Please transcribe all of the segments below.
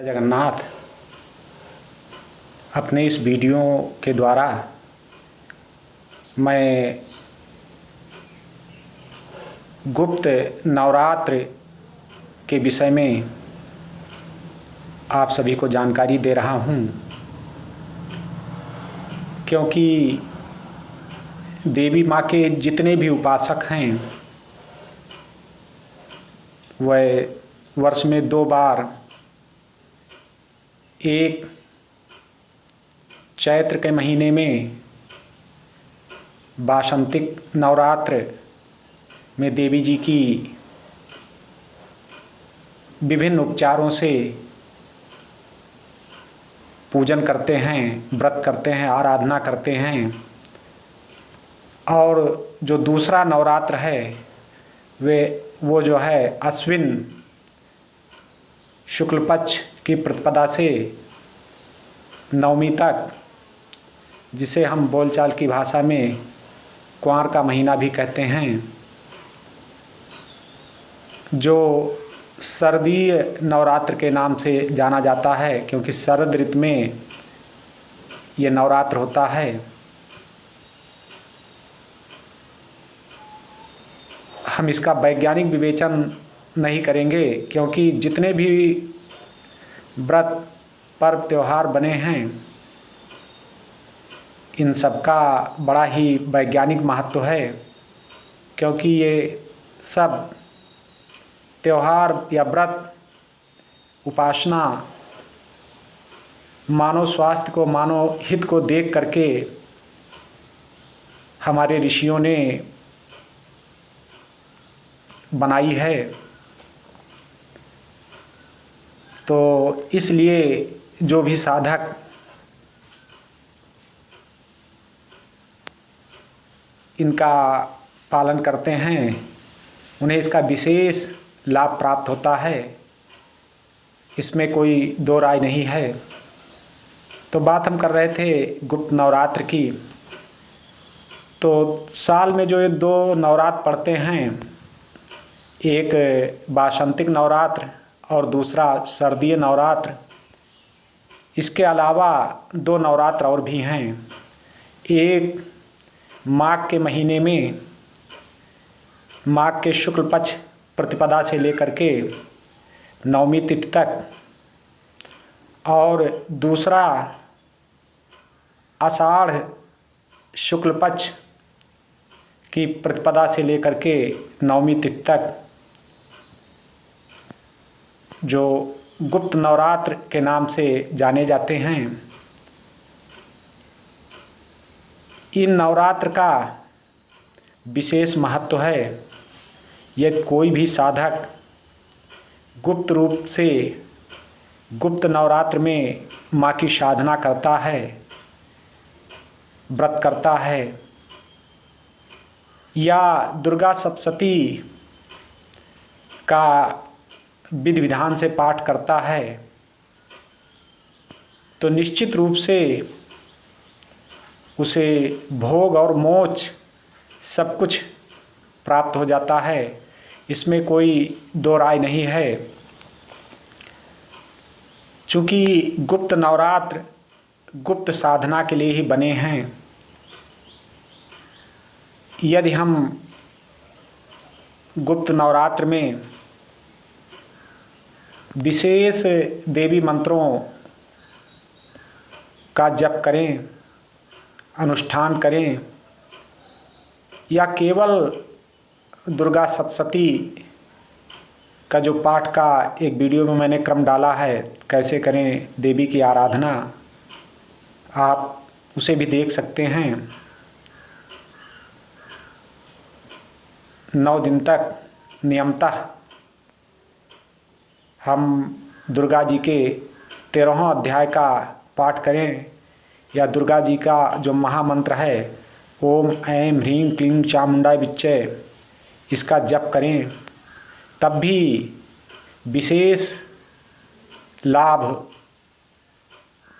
जगन्नाथ। अपने इस वीडियो के द्वारा मैं गुप्त नवरात्र के विषय में आप सभी को जानकारी दे रहा हूँ, क्योंकि देवी माँ के जितने भी उपासक हैं वह वर्ष में 2 बार, एक चैत्र के महीने में वासंतिक नवरात्र में देवी जी की विभिन्न उपचारों से पूजन करते हैं, व्रत करते हैं, आराधना करते हैं। और जो दूसरा नवरात्र है वो जो है अश्विन शुक्ल पक्ष की प्रतिपदा से नवमी तक, जिसे हम बोलचाल की भाषा में कुंवार का महीना भी कहते हैं, जो शरदीय नवरात्र के नाम से जाना जाता है, क्योंकि शरद ऋतु में ये नवरात्र होता है। हम इसका वैज्ञानिक विवेचन नहीं करेंगे, क्योंकि जितने भी व्रत पर्व त्योहार बने हैं इन सब का बड़ा ही वैज्ञानिक महत्व है, क्योंकि ये सब त्योहार या व्रत उपासना मानव स्वास्थ्य को, मानव हित को देख करके हमारे ऋषियों ने बनाई है। तो इसलिए जो भी साधक इनका पालन करते हैं उन्हें इसका विशेष लाभ प्राप्त होता है, इसमें कोई दो राय नहीं है। तो बात हम कर रहे थे गुप्त नवरात्र की। तो साल में जो ये 2 नवरात्र पड़ते हैं, एक वासंतिक नवरात्र और दूसरा शरदीय नवरात्र, इसके अलावा 2 नवरात्र और भी हैं। एक माघ के महीने में, माघ के शुक्ल पक्ष प्रतिपदा से लेकर के नवमी तिथि तक, और दूसरा आषाढ़ शुक्ल पक्ष की प्रतिपदा से लेकर के नवमी तिथि तक, जो गुप्त नवरात्र के नाम से जाने जाते हैं। इन नवरात्र का विशेष महत्व है। यदि कोई भी साधक गुप्त रूप से गुप्त नवरात्र में माँ की साधना करता है, व्रत करता है, या दुर्गा सप्तशती का विधि विधान से पाठ करता है, तो निश्चित रूप से उसे भोग और मोक्ष सब कुछ प्राप्त हो जाता है। इसमें कोई दो राय नहीं है। चूँकि गुप्त नवरात्र गुप्त साधना के लिए ही बने हैं। यदि हम गुप्त नवरात्र में विशेष देवी मंत्रों का जप करें, अनुष्ठान करें, या केवल दुर्गा सप्तशती का जो पाठ का एक वीडियो में मैंने क्रम डाला है, कैसे करें देवी की आराधना, आप उसे भी देख सकते हैं। 9 दिन तक नियमतः हम दुर्गा जी के 13वां अध्याय का पाठ करें, या दुर्गा जी का जो महामंत्र है ओम ऐं ह्रीं क्लीं चामुंडाय विच्चे, इसका जप करें, तब भी विशेष लाभ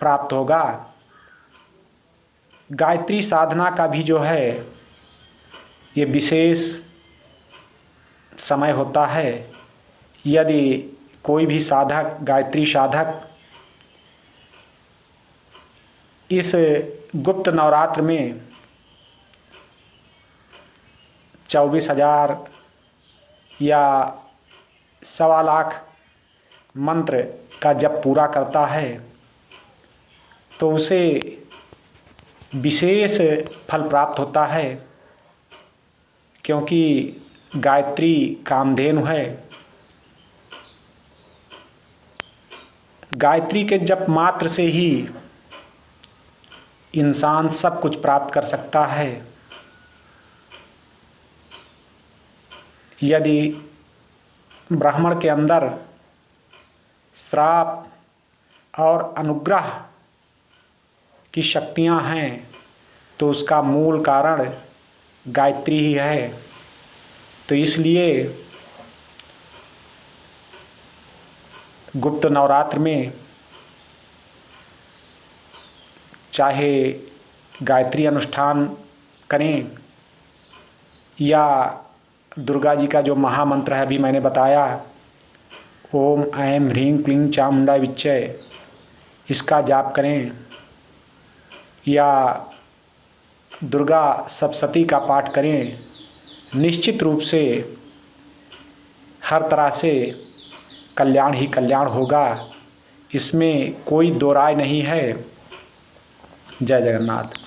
प्राप्त होगा। गायत्री साधना का भी जो है ये विशेष समय होता है। यदि कोई भी साधक, गायत्री साधक इस गुप्त नवरात्र में 24,000 या 1.25 लाख मंत्र का जप पूरा करता है तो उसे विशेष फल प्राप्त होता है, क्योंकि गायत्री कामधेनु है। गायत्री के जप मात्र से ही इंसान सब कुछ प्राप्त कर सकता है। यदि ब्राह्मण के अंदर श्राप और अनुग्रह की शक्तियां हैं तो उसका मूल कारण गायत्री ही है। तो इसलिए गुप्त नवरात्र में चाहे गायत्री अनुष्ठान करें या दुर्गा जी का जो महामंत्र है अभी मैंने बताया, ओम ऐं ह्रीं क्लीं चामुंडाय विच्चे, इसका जाप करें या दुर्गा सप्तशती का पाठ करें, निश्चित रूप से हर तरह से कल्याण ही कल्याण होगा। इसमें कोई दो राय नहीं है। जय जगन्नाथ।